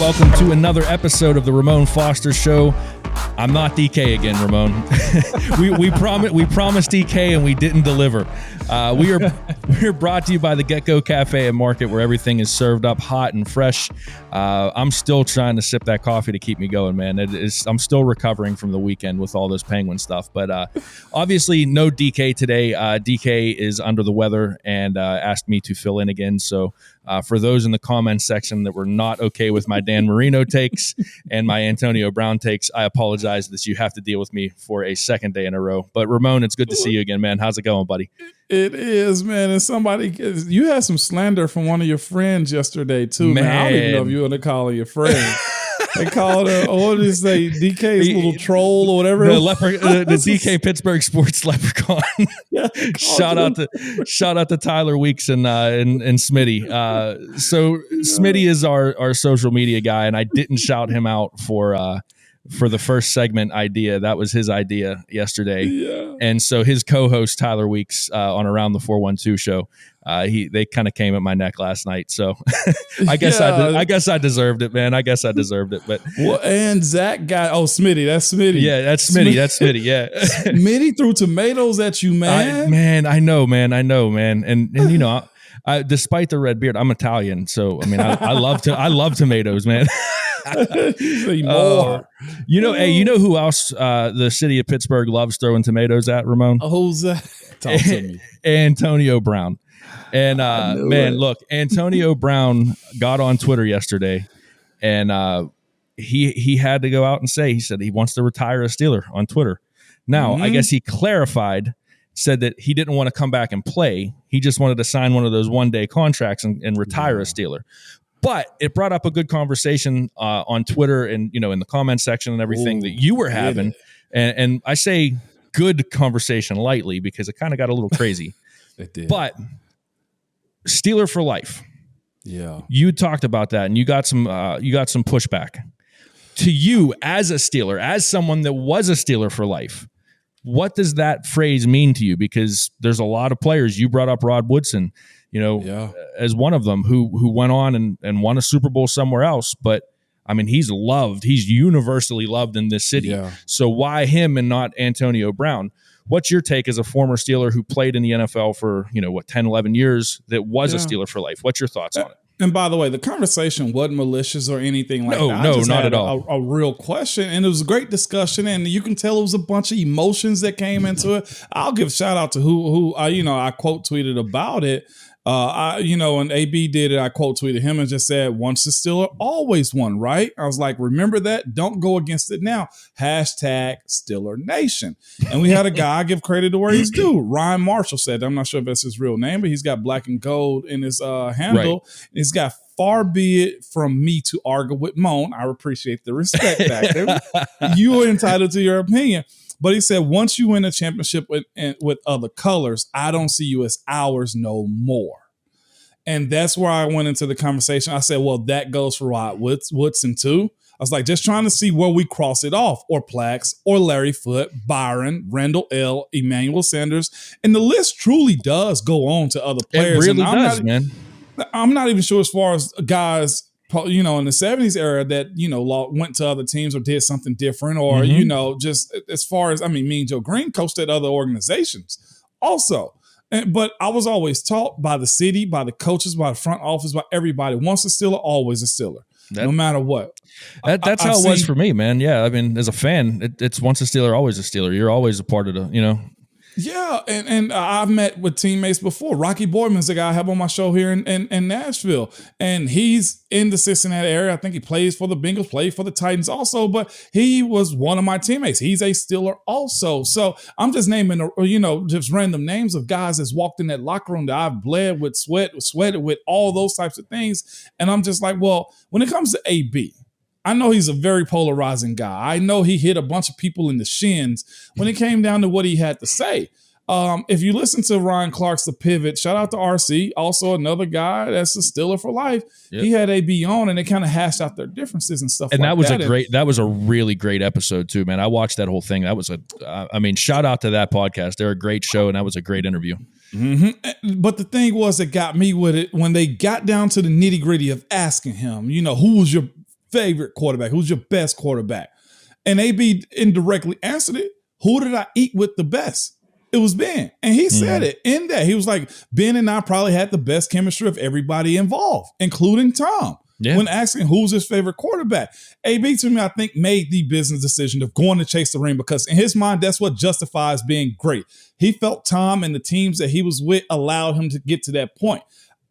welcome to another episode of the Ramon Foster Show. I'm not DK again, Ramon. we promised DK and we didn't deliver. We're brought to you by the Get-Go Cafe and Market, where everything is served up hot and fresh. I'm still trying to sip that coffee to keep me going, man. I'm still recovering from the weekend with all this Penguin stuff. But obviously, no DK today. DK is under the weather and asked me to fill in again. So for those in the comments section that were not okay with my Dan Marino takes and my Antonio Brown takes, I apologize that you have to deal with me for a second day in a row. But Ramon, it's good to see you again, man. How's it going, buddy? It is, man. And you had some slander from one of your friends yesterday, too, man. I don't even know if you want to call her your friend. They called her, what did they say, DK's little troll or whatever. The DK Pittsburgh Sports leprechaun. Yeah, shout out to Tyler Weeks and Smitty. So Smitty is our social media guy, and I didn't shout him out for the first segment idea. That was his idea yesterday. Yeah. And so his co-host Tyler Weeks on Around the 412 show, they kind of came at my neck last night. So I guess I deserved it, man. I guess I deserved it. But and Zach got Smitty. That's Smitty. Yeah, that's Smitty. That's Smitty. Yeah. Smitty threw tomatoes at you, man. I know, man. And you know, I despite the red beard, I'm Italian, so I mean, I love tomatoes, man. More. You know who else the city of Pittsburgh loves throwing tomatoes at, Ramon? Who's that? Talk to me. Antonio Brown. And look, Antonio Brown got on Twitter yesterday, and he had to go out and he said he wants to retire a Steeler on Twitter. Now, I guess he said that he didn't want to come back and play. He just wanted to sign one of those one-day contracts and retire a Steeler. But it brought up a good conversation on Twitter and, you know, in the comment section and everything that you were having. And I say good conversation lightly because it kind of got a little crazy. It did. But Steeler for life. Yeah. You talked about that and you got some pushback. To you as a Steeler, as someone that was a Steeler for life, what does that phrase mean to you? Because there's a lot of players. You brought up Rod Woodson, you know, as one of them who went on and won a Super Bowl somewhere else. But, I mean, he's universally loved in this city. Yeah. So why him and not Antonio Brown? What's your take as a former Steeler who played in the NFL for, 10, 11 years that was a Steeler for life? What's your thoughts on it? And by the way, the conversation wasn't malicious or anything like that. No, not at all. A real question, and it was a great discussion, and you can tell it was a bunch of emotions that came into it. I'll give a shout out to who I quote tweeted about it. When AB did it, I quote tweeted him and just said, "Once a Steeler, always one," right? I was like, remember that. Don't go against it now. #Steeler Nation. And we had a guy, I give credit to where he's due. Ryan Marshall said, I'm not sure if that's his real name, but he's got black and gold in his handle. Right. He's got, "Far be it from me to argue with Mon." I appreciate the respect back there. You are entitled to your opinion. But he said, once you win a championship with other colors, I don't see you as ours no more. And that's where I went into the conversation. I said, well, that goes for Rod Woodson too. I was like, just trying to see where we cross it off, or Plax, or Larry Foote, Byron, Rendell L., Emmanuel Sanders. And the list truly does go on to other players. It really does, man. I'm not even sure as far as guys, in the 70s era that, went to other teams or did something different, or, just as far as, me and Joe Green coached at other organizations also. But I was always taught by the city, by the coaches, by the front office, by everybody, once a Steeler, always a Steeler, no matter what. That's how it was for me, man. Yeah, I mean, as a fan, it's once a Steeler, always a Steeler. You're always a part of the, Yeah, and I've met with teammates before. Rocky Boydman's the guy I have on my show here in Nashville, and he's in the Cincinnati area. I think he plays for the Bengals, played for the Titans also, but he was one of my teammates. He's a Steeler also. So I'm just naming, just random names of guys that's walked in that locker room that I've bled with, sweated with, all those types of things. And I'm just like, well, when it comes to AB, I know he's a very polarizing guy. I know he hit a bunch of people in the shins when it came down to what he had to say. If you listen to Ryan Clark's The Pivot, shout out to RC, also another guy that's a Steeler for life. Yep. He had AB on, and they kind of hashed out their differences and stuff. And like that was a really great episode too, man. I watched that whole thing. That was shout out to that podcast. They're a great show, and that was a great interview. Mm-hmm. But the thing was that got me with it when they got down to the nitty gritty of asking him, who was your favorite quarterback? Who's your best quarterback? And AB indirectly answered it. Who did I eat with the best? It was Ben. And he said it in that. He was like, Ben and I probably had the best chemistry of everybody involved, including Tom. Yeah. When asking who's his favorite quarterback, AB to me, I think, made the business decision of going to chase the ring because in his mind, that's what justifies being great. He felt Tom and the teams that he was with allowed him to get to that point.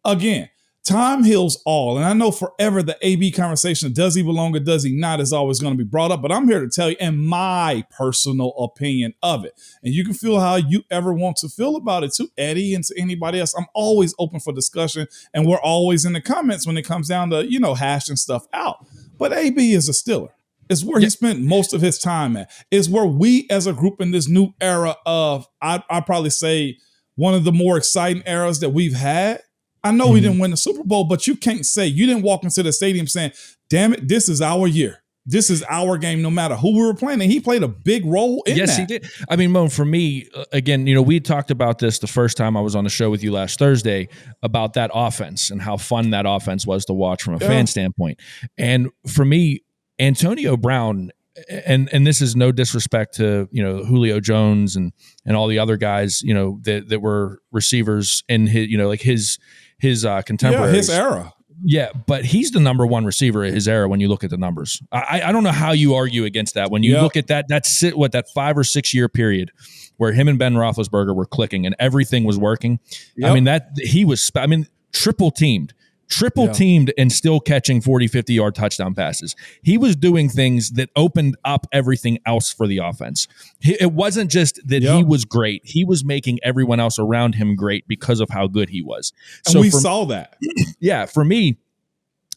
Again, time heals all. And I know forever the AB conversation, does he belong or does he not, is always going to be brought up. But I'm here to tell you, in my personal opinion of it, and you can feel how you ever want to feel about it too, Eddie, and to anybody else. I'm always open for discussion, and we're always in the comments when it comes down to, hashing stuff out. But AB is a Steeler. It's where he spent most of his time at. It's where we as a group in this new era of, I'd probably say, one of the more exciting eras that we've had. I know we didn't win the Super Bowl, but you can't say, you didn't walk into the stadium saying, damn it, this is our year. This is our game, no matter who we were playing. And he played a big role in that. Yes, he did. I mean, Mon, for me, again, we talked about this the first time I was on the show with you last Thursday about that offense and how fun that offense was to watch from a fan standpoint. And for me, Antonio Brown, and this is no disrespect to, Julio Jones and all the other guys, that were receivers in his, his contemporaries. Yeah, his era. Yeah, but he's the number one receiver at his era when you look at the numbers. I don't know how you argue against that. When you look at that 5 or 6 year period where him and Ben Roethlisberger were clicking and everything was working. I mean, triple teamed and still catching 40, 50-yard touchdown passes. He was doing things that opened up everything else for the offense. It wasn't just that he was great. He was making everyone else around him great because of how good he was. And we saw that. Yeah, for me,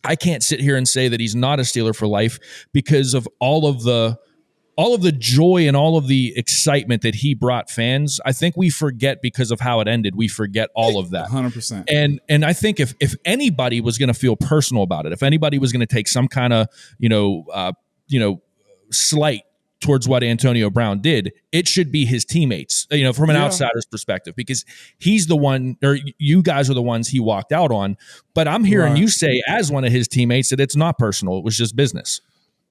I can't sit here and say that he's not a Steeler for life because of all of the joy and all of the excitement that he brought fans. I think we forget because of how it ended. We forget all of that. 100%. And I think if anybody was going to feel personal about it, if anybody was going to take some kind of, slight towards what Antonio Brown did, it should be his teammates, from an outsider's perspective, because he's the one, or you guys are the ones he walked out on. But I'm hearing you say as one of his teammates that it's not personal. It was just business.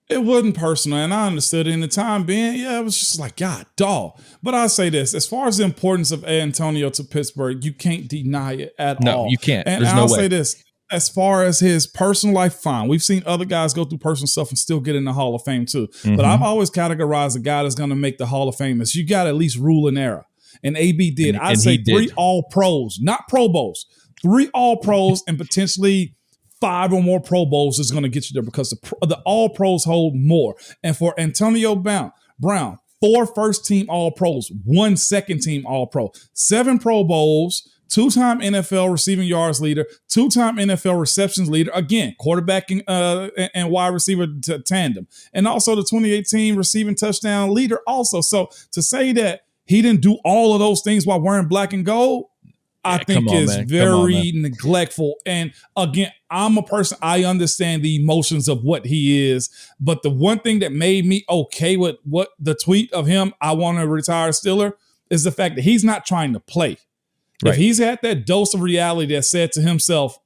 It wasn't personal, and I understood it in the time being. Yeah, it was just like, God, dog. But I'll say this, as far as the importance of Antonio to Pittsburgh, you can't deny it at all. No, you can't. And I'll say this, as far as his personal life, fine. We've seen other guys go through personal stuff and still get in the Hall of Fame too. But I've always categorized a guy that's going to make the Hall of Fame as you got to at least rule an era. And AB did. I'd say 3 All-Pros, not Pro Bowls. 3 All-Pros and potentially 5 or more Pro Bowls is going to get you there because the All-Pros hold more. And for Antonio Brown, 4 first-team All-Pros, 1 second-team All-Pro, 7 Pro Bowls, 2-time NFL receiving yards leader, 2-time NFL receptions leader, again, quarterbacking and wide receiver tandem, and also the 2018 receiving touchdown leader also. So to say that he didn't do all of those things while wearing black and gold, I think is very neglectful. And again, I'm a person, I understand the emotions of what he is. But the one thing that made me okay with what the tweet of him, I want to retire Steeler, is the fact that he's not trying to play. Right. If he's had that dose of reality that said to himself,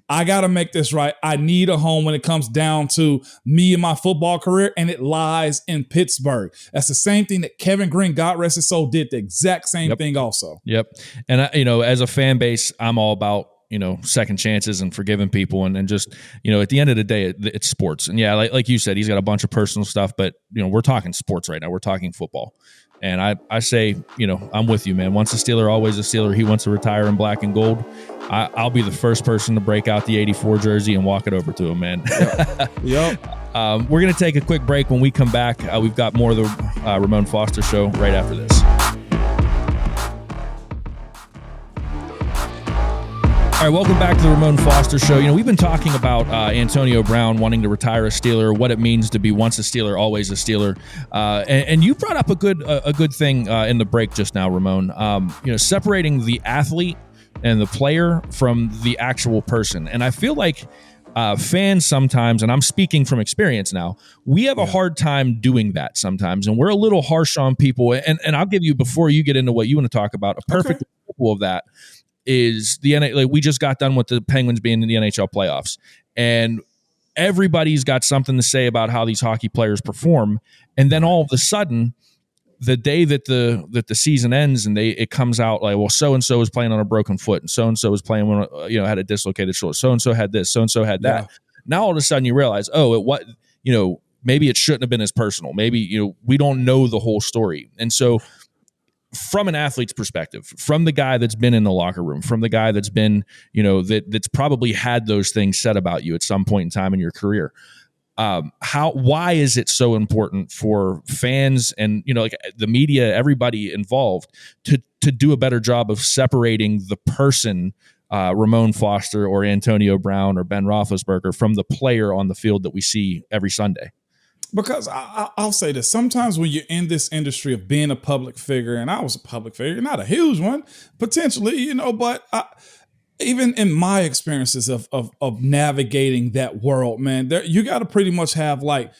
I got to make this right. I need a home when it comes down to me and my football career, and it lies in Pittsburgh. That's the same thing that Kevin Green, God rest his soul, did the exact same thing also. Yep. And, as a fan base, I'm all about, second chances and forgiving people. And just, at the end of the day, it's sports. And yeah, like you said, he's got a bunch of personal stuff, but, we're talking sports right now. We're talking football. And I say, I'm with you, man. Once a Steeler, always a Steeler. He wants to retire in black and gold. I'll be the first person to break out the 84 jersey and walk it over to him, man. Yep. We're going to take a quick break. When we come back, we've got more of the Ramon Foster Show right after this. All right, welcome back to the Ramon Foster Show. We've been talking about Antonio Brown wanting to retire a Steeler, what it means to be once a Steeler, always a Steeler. And you brought up a good thing in the break just now, Ramon. Separating the athlete and the player from the actual person. And I feel like fans sometimes, and I'm speaking from experience now, we have a hard time doing that sometimes. And we're a little harsh on people. And I'll give you, before you get into what you want to talk about, a perfect example of that is we just got done with the Penguins being in the NHL playoffs. And everybody's got something to say about how these hockey players perform. And then all of a sudden, the day that the season ends and it comes out like, well, so-and-so is playing on a broken foot and so-and-so is playing when, had a dislocated shoulder. So-and-so had this, so-and-so had that. Yeah. Now all of a sudden you realize, maybe it shouldn't have been as personal. Maybe, we don't know the whole story. And so from an athlete's perspective, from the guy that's been in the locker room, from the guy that's been, that's probably had those things said about you at some point in time in your career, why is it so important for fans and, the media, everybody involved to do a better job of separating the person, Ramon Foster or Antonio Brown or Ben Roethlisberger from the player on the field that we see every Sunday? Because I'll say this, sometimes when you're in this industry of being a public figure, and I was a public figure, not a huge one, potentially, but even in my experiences of navigating that world, man, you got to pretty much have like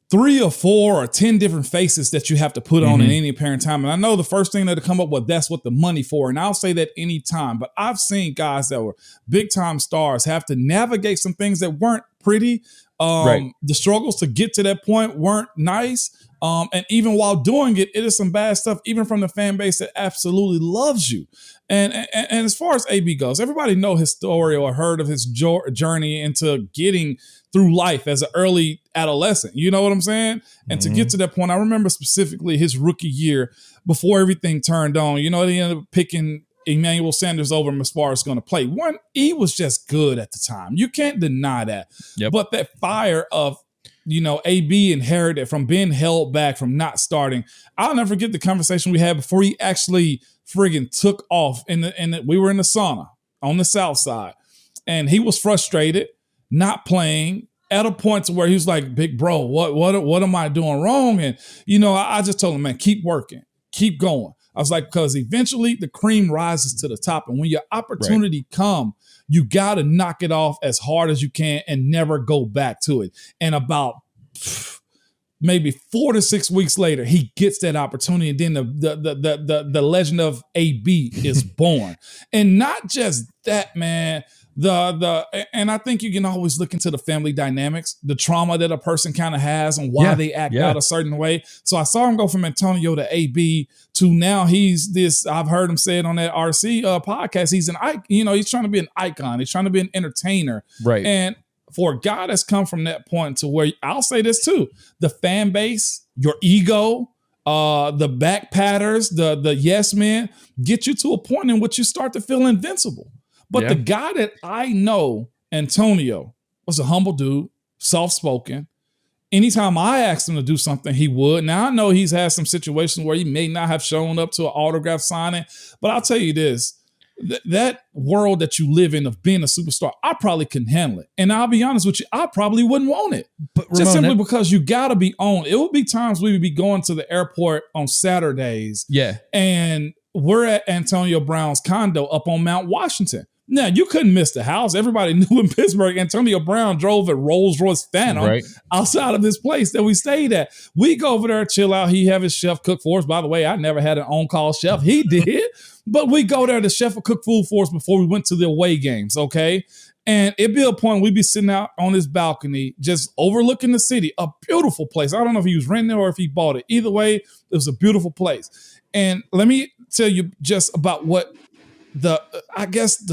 3 or 4 or 10 different faces that you have to put on in any apparent time. And I know the first thing that'll come up with, that's what the money for. And I'll say that any time, but I've seen guys that were big time stars have to navigate some things that weren't pretty. Right. The struggles to get to that point weren't nice. And even while doing it, it is some bad stuff, even from the fan base that absolutely loves you. And as far as AB goes, everybody know his story or heard of his journey into getting through life as an early adolescent. You know what I'm saying? And to get to that point, I remember specifically his rookie year before everything turned on. They ended up picking Emmanuel Sanders over him as far as going to play. One, he was just good at the time. You can't deny that. Yep. But that fire of, AB inherited from being held back, from not starting. I'll never forget the conversation we had before he actually friggin' took off. We were in the sauna on the south side. And he was frustrated, not playing, at a point to where he was like, big bro, what am I doing wrong? And, I just told him, man, keep working, keep going. I was like, because eventually the cream rises to the top. And when your opportunity come, you got to knock it off as hard as you can and never go back to it. And about maybe 4 to 6 weeks later, he gets that opportunity. And then the legend of AB is born. And not just that, man. And I think you can always look into the family dynamics, the trauma that a person kind of has and why they act out a certain way. So I saw him go from Antonio to AB to now he's this, I've heard him say it on that RC podcast. He's an icon, he's trying to be an icon. He's trying to be an entertainer. Right. And for a guy that's come from that point to where, I'll say this too, the fan base, your ego, the back patters, the yes men, get you to a point in which you start to feel invincible. But the guy that I know, Antonio, was a humble dude, soft-spoken. Anytime I asked him to do something, he would. Now, I know he's had some situations where he may not have shown up to an autograph signing, but I'll tell you this, that world that you live in of being a superstar, I probably couldn't handle it. And I'll be honest with you, I probably wouldn't want it. But Ramon, just simply because you got to be on. It would be times we would be going to the airport on Saturdays. Yeah. And we're at Antonio Brown's condo up on Mount Washington. Now, you couldn't miss the house. Everybody knew in Pittsburgh, Antonio Brown drove a Rolls-Royce Phantom outside of this place that we stayed at. We go over there, chill out. He have his chef cook for us. By the way, I never had an on-call chef. He did. But we go there, the chef would cook food for us before we went to the away games, okay? And it'd be a point we'd be sitting out on his balcony, just overlooking the city. A beautiful place. I don't know if he was renting it or if he bought it. Either way, it was a beautiful place. And let me tell you just about what the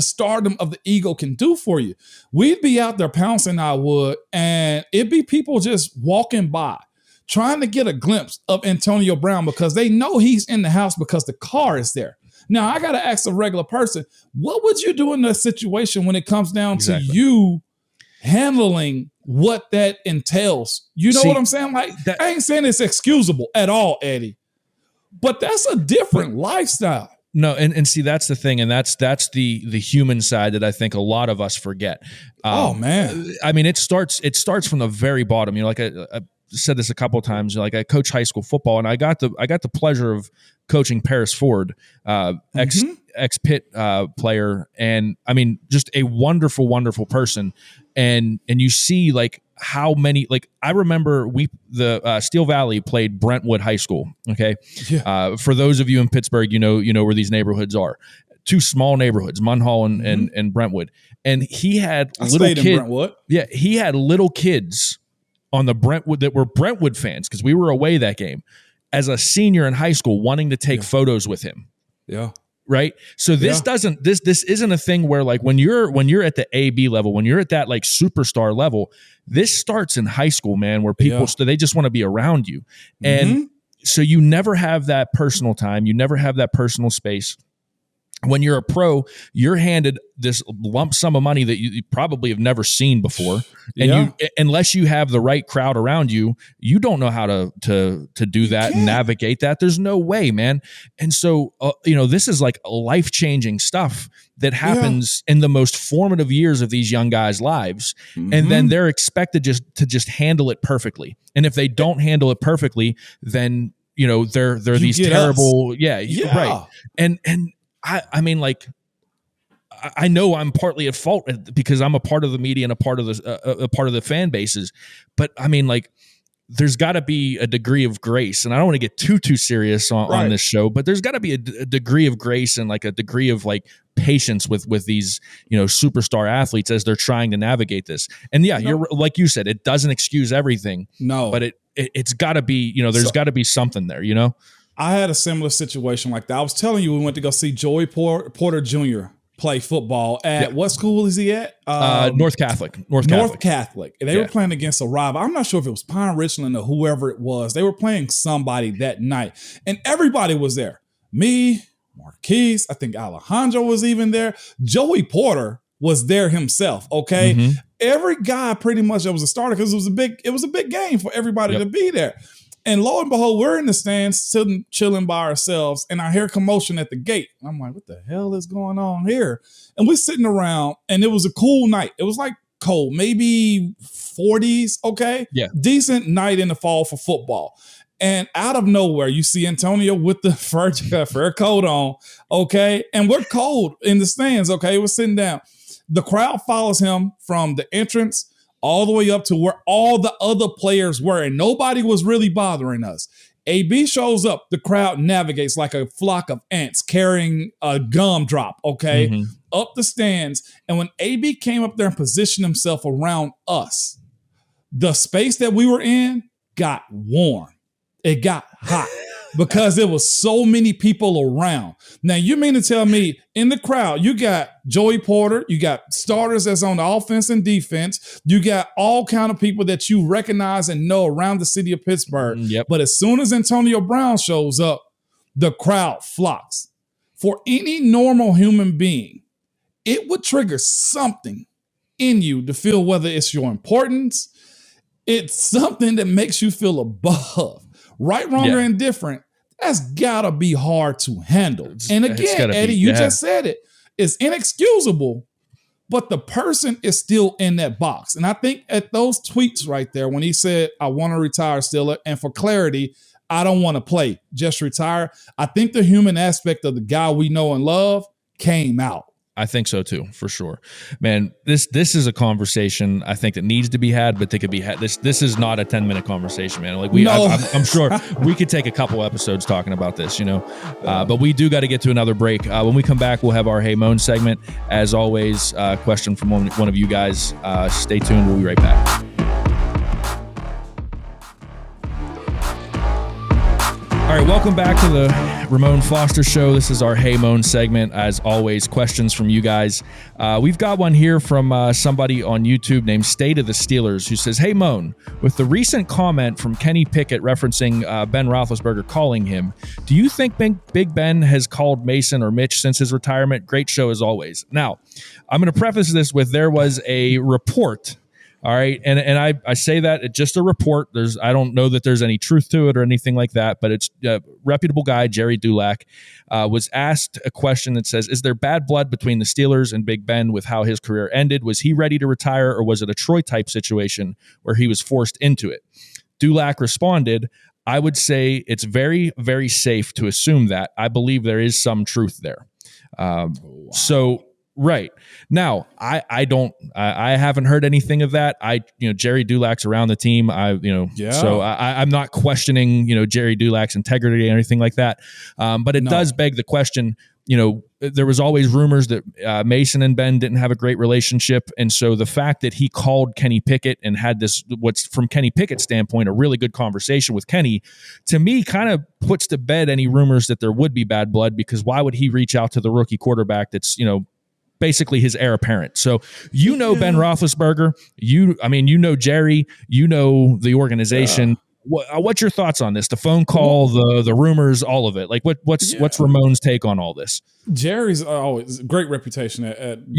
stardom of the ego can do for you. We'd be out there pouncing, I would, and it'd be people just walking by, trying to get a glimpse of Antonio Brown because they know he's in the house because the car is there. Now, I got to ask a regular person, what would you do in that situation when it comes down to you handling what that entails? You know what I'm saying? Like, I ain't saying it's excusable at all, Eddie, but that's a different lifestyle. No, and see, that's the thing, and that's the human side that I think a lot of us forget. Oh man, I mean, it starts from the very bottom. Like I said this a couple of times. Like I coach high school football, and I got the pleasure of coaching Paris Ford, ex Pitt player, and I mean, just a wonderful, wonderful person. And you see like how many, like I remember the Steel Valley played Brentwood High School. Okay. Yeah. For those of you in Pittsburgh, you know where these neighborhoods are. two small neighborhoods, Munhall and Brentwood. And he had little kids. In Brentwood. Yeah, he had little kids on the Brentwood that were Brentwood fans because we were away that game as a senior in high school wanting to take photos with him. Yeah. Right. So this isn't a thing where like when you're at the AB level, when you're at that like superstar level, this starts in high school, man, where people they just want to be around you. And so you never have that personal time. You never have that personal space. When you're a pro, you're handed this lump sum of money that you probably have never seen before, and unless you have the right crowd around you, you don't know how to do that and navigate that. There's no way, man. And so, this is like life-changing stuff that happens in the most formative years of these young guys' lives, and then they're expected to just handle it perfectly. And if they don't handle it perfectly, then they're these terrible, right, and. I mean, like, I know I'm partly at fault because I'm a part of the media and a part of the fan bases, but I mean, like, there's got to be a degree of grace, and I don't want to get too serious on this show, but there's got to be a degree of grace and like a degree of like patience with these superstar athletes as they're trying to navigate this. And you're like you said, it doesn't excuse everything. No, but it's got to be there's got to be something there. I had a similar situation like that. I was telling you, we went to go see Joey Porter Jr. play football at what school is he at? North Catholic. And they were playing against a rival. I'm not sure if it was Pine Richland or whoever it was. They were playing somebody that night, and everybody was there. Me, Marquise, I think Alejandro was even there. Joey Porter was there himself. Okay, every guy pretty much that was a starter because it was a big game for everybody to be there. And lo and behold, we're in the stands chilling by ourselves, and I hear commotion at the gate. I'm like, what the hell is going on here? And we're sitting around, and it was a cool night. It was like cold, maybe 40s, okay? Yeah. Decent night in the fall for football. And out of nowhere, you see Antonio with the fur coat on, okay? And we're cold in the stands, okay? We're sitting down. The crowd follows him from the entrance all the way up to where all the other players were, and nobody was really bothering us. AB shows up, the crowd navigates like a flock of ants carrying a gumdrop, okay, up the stands. And when AB came up there and positioned himself around us, the space that we were in got warm. It got hot because there was so many people around. Now, you mean to tell me in the crowd, you got Joey Porter, you got starters that's on the offense and defense, you got all kind of people that you recognize and know around the city of Pittsburgh. But as soon as Antonio Brown shows up, the crowd flocks. For any normal human being, it would trigger something in you to feel whether it's your importance, it's something that makes you feel above. Right, wrong, or indifferent, that's gotta be hard to handle. And again, Eddie, you just said it. It's inexcusable, but the person is still in that box. And I think at those tweets right there, when he said, I want to retire Steeler, and for clarity, I don't want to play, just retire. I think the human aspect of the guy we know and love came out. I think so too, for sure, man. This is a conversation I think that needs to be had, but they could be had. This is not a 10-minute conversation, man. Like I'm sure we could take a couple episodes talking about this, but we do got to get to another break. When we come back, we'll have our Hey Mon segment. As always, question from one of you guys. Stay tuned. We'll be right back. All right, welcome back to the Ramon Foster Show. This is our Hey Mon segment. As always, questions from you guys. We've got one here from somebody on YouTube named State of the Steelers who says, Hey Mon, with the recent comment from Kenny Pickett referencing Ben Roethlisberger calling him, do you think Big Ben has called Mason or Mitch since his retirement? Great show as always. Now, I'm going to preface this with there was a report. All right. And I say that it's just a report. I don't know that there's any truth to it or anything like that, but it's a reputable guy, Jerry Dulac, was asked a question that says, is there bad blood between the Steelers and Big Ben with how his career ended? Was he ready to retire, or was it a Troy type situation where he was forced into it? Dulac responded, I would say it's very, very safe to assume that. I believe there is some truth there. So right now, I haven't heard anything of that. Jerry Dulac's around the team. So I'm not questioning, Jerry Dulac's integrity or anything like that. But it does beg the question, there was always rumors that Mason and Ben didn't have a great relationship. And so the fact that he called Kenny Pickett and had this, what's from Kenny Pickett's standpoint, a really good conversation with Kenny, to me kind of puts to bed any rumors that there would be bad blood, because why would he reach out to the rookie quarterback that's, basically his heir apparent? So, Ben Roethlisberger, you know Jerry, the organization. What's your thoughts on this? The phone call, the rumors, all of it. Like, what's Ramon's take on all this? Jerry's always a great reputation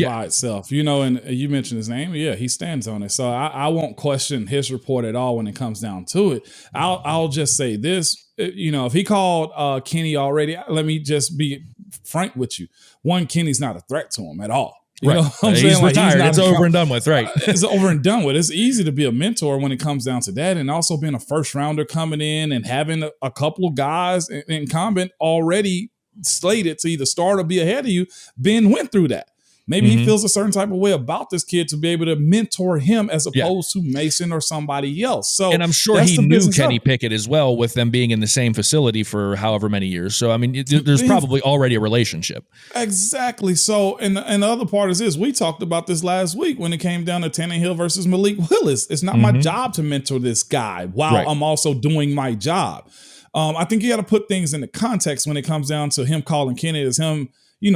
by itself, and you mentioned his name. Yeah, he stands on it. So I won't question his report at all when it comes down to it. I'll just say this, if he called Kenny already, let me just be frank with you. One, Kenny's not a threat to him at all. You know what I'm saying? He's retired. It's over and done with, right? It's over and done with. It's easy to be a mentor when it comes down to that. And also being a first rounder coming in and having a couple of guys in incumbent already slated to either start or be ahead of you. Ben went through that. Maybe he feels a certain type of way about this kid to be able to mentor him as opposed to Mason or somebody else. So, and I'm sure he knew Kenny Pickett as well, with them being in the same facility for however many years. So, I mean, there's probably already a relationship. Exactly. So, and the other part is this. We talked about this last week when it came down to Tannehill versus Malik Willis. It's not my job to mentor this guy while I'm also doing my job. I think you got to put things into context when it comes down to him calling Kenny as him,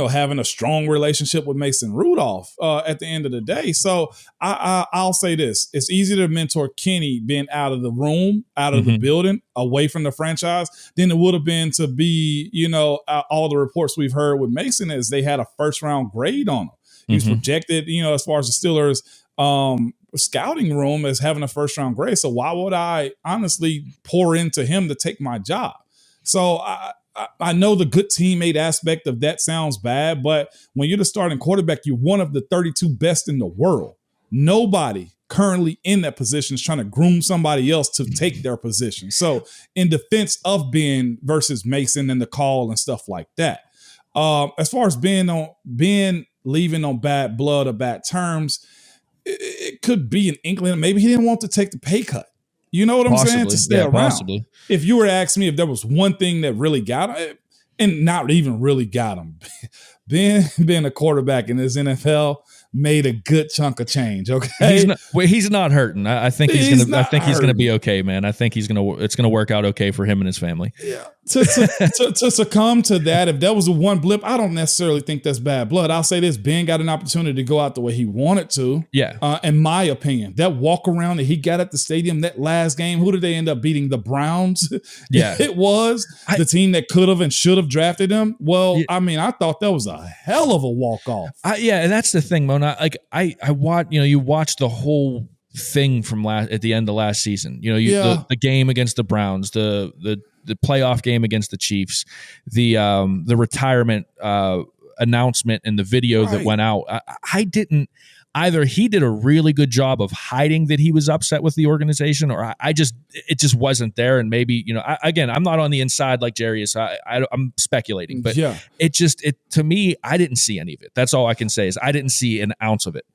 having a strong relationship with Mason Rudolph at the end of the day. So I'll say this. It's easier to mentor Kenny being out of the room, out of the building, away from the franchise, than it would have been to be, all the reports we've heard with Mason is they had a first-round grade on him. He was projected, as far as the Steelers' scouting room as having a first-round grade. So why would I honestly pour into him to take my job? So I know the good teammate aspect of that sounds bad, but when you're the starting quarterback, you're one of the 32 best in the world. Nobody currently in that position is trying to groom somebody else to take their position. So in defense of Ben versus Mason and the call and stuff like that, as far as Ben leaving on bad blood or bad terms, it could be an inkling. Maybe he didn't want to take the pay cut. You know what I'm saying? To stay around. Possibly. If you were to ask me if there was one thing that really got him, and not even really got him, being a quarterback in this NFL made a good chunk of change. Okay, he's not hurting. I think he's gonna be okay, man. I think it's gonna work out okay for him and his family. Yeah. To succumb to that, if that was a one blip, I don't necessarily think that's bad blood. I'll say this: Ben got an opportunity to go out the way he wanted to. Yeah. In my opinion, that walk around that he got at the stadium that last game, who did they end up beating? The Browns. Yeah, it was the team that could have and should have drafted him. Well, I mean, I thought that was a hell of a walk off. And that's the thing, Mona. I watch. You watch the whole thing from at the end of last season. The game against the Browns, the playoff game against the Chiefs, the retirement announcement and the video that went out. I didn't either. He did a really good job of hiding that he was upset with the organization, or it just wasn't there. And maybe, again, I'm not on the inside like Jerry is. I'm speculating, but to me, I didn't see any of it. That's all I can say is I didn't see an ounce of it.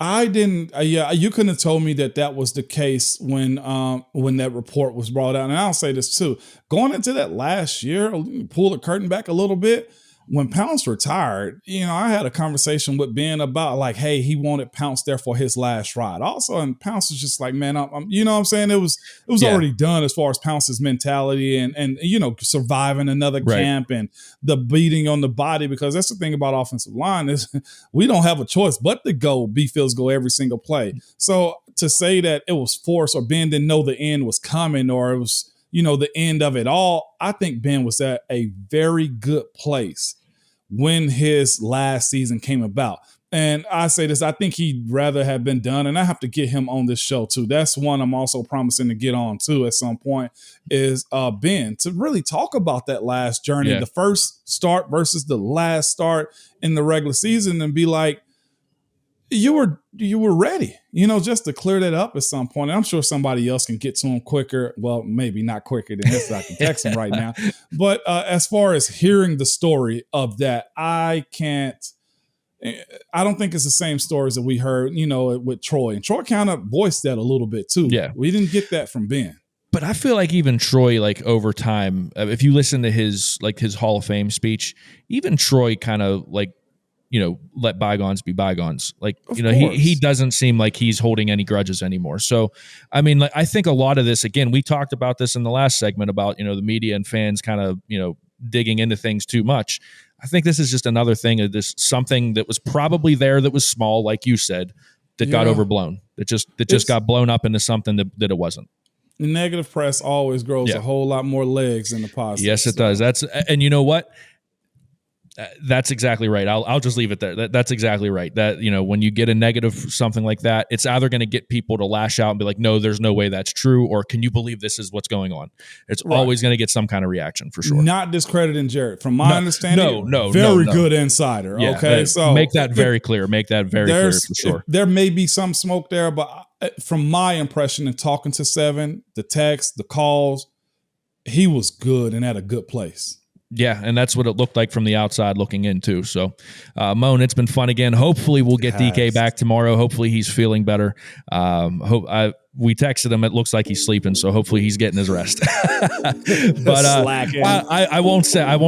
I didn't. You couldn't have told me that was the case when that report was brought out. And I'll say this too: going into that last year, pull the curtain back a little bit. When Pounce retired, I had a conversation with Ben about like, hey, he wanted Pounce there for his last ride. Also, and Pounce was just like, man, I'm you know what I'm saying? It was already done as far as Pounce's mentality and surviving another camp and the beating on the body, because that's the thing about offensive line is we don't have a choice but to go B-Fields go every single play. So to say that it was forced or Ben didn't know the end was coming or it was the end of it all, I think Ben was at a very good place when his last season came about. And I say this, I think he'd rather have been done. And I have to get him on this show too. That's one I'm also promising to get on too at some point is Ben, to really talk about that last journey, the first start versus the last start in the regular season, and be like, you were ready, just to clear that up at some point. And I'm sure somebody else can get to him quicker. Well, maybe not quicker than this. I can text him right now. But as far as hearing the story of that, I don't think it's the same stories that we heard, with Troy. And Troy kind of voiced that a little bit too. Yeah. We didn't get that from Ben. But I feel like even Troy, like over time, if you listen to his Hall of Fame speech, even Troy kind of like, let bygones be bygones. Like, he doesn't seem like he's holding any grudges anymore. So, I mean, like, I think a lot of this, again, we talked about this in the last segment about, the media and fans kind of, digging into things too much. I think this is just another thing of this, something that was probably there that was small, like you said, that got overblown. That just got blown up into something that it wasn't. The negative press always grows a whole lot more legs than the positive. Yes, it does. And you know what? That's exactly right. I'll just leave it there. That's exactly right. That, when you get a negative something like that, it's either going to get people to lash out and be like, no, there's no way that's true. Or can you believe this is what's going on? It's always going to get some kind of reaction for sure. Not discrediting Jared. From my understanding, no, very good insider. Yeah, okay. So make that very clear. Make that very clear for sure. There may be some smoke there, but from my impression in talking to Seven, the texts, the calls, he was good and at a good place. Yeah, and that's what it looked like from the outside looking in too. So, Moan, it's been fun again. Hopefully we'll get DK back tomorrow. Hopefully he's feeling better. We texted him. It looks like he's sleeping, so hopefully he's getting his rest. But I won't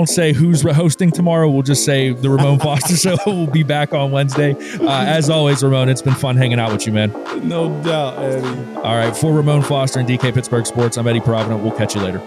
say who's hosting tomorrow. We'll just say the Ramon Foster Show will be back on Wednesday. As always, Ramon, it's been fun hanging out with you, man. No doubt, Eddie. All right, for Ramon Foster and DK Pittsburgh Sports, I'm Eddie Provident. We'll catch you later.